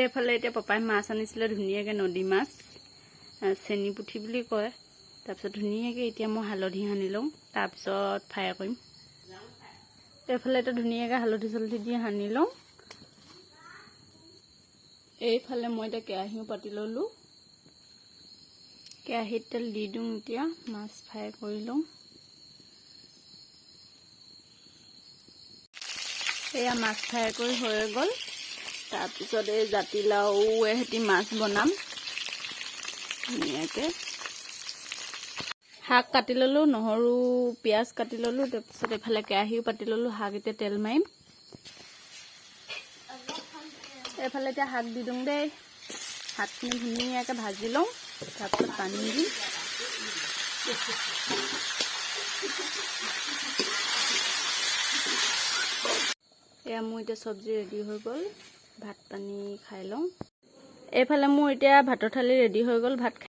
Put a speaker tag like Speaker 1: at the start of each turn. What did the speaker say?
Speaker 1: এইফালে এতিয়া পাপাই মাছ আনিছিলে ধুনীয়াকৈ নদী মাছ, চেনি পুঠি বুলি কয়। তাৰপিছত ধুনীয়াকৈ এতিয়া মই হালধি সানি লওঁ, তাৰপিছত ফ্ৰাই কৰিম। এইফালে এতিয়া ধুনীয়াকৈ হালধি চালধি দি সানি লওঁ। এইফালে মই এতিয়া কেৰাহীও পাতি ল'লোঁ। কেৰাহীত তেল দি দিওঁ, এতিয়া মাছ ফ্ৰাই কৰি লওঁ। এয়া মাছ ফ্ৰাই কৰি হৈ গ'ল। তাৰপিছত এই জাতিলাওৱে সৈতে মাছ বনাম ধুনীয়াকৈ। শাক কাটি ল'লোঁ, নহৰু পিঁয়াজ কাটি ল'লোঁ। তাৰপিছত এইফালে কেৰাহীও পাতি ল'লোঁ, শাক এতিয়া তেল মাৰিম। এইফালে এতিয়া শাক দি দিওঁ দেই। শাকখিনি ধুনীয়াকৈ ভাজি লওঁ, তাৰপিছত পানী দিম। এয়া মোৰ এতিয়া চব্জি ৰেডি হৈ গ'ল, ভাত পানী খাই লওঁ। এইফালে মোৰ এতিয়া ভাতৰ থালি ৰেডি হৈ গ'ল, ভাত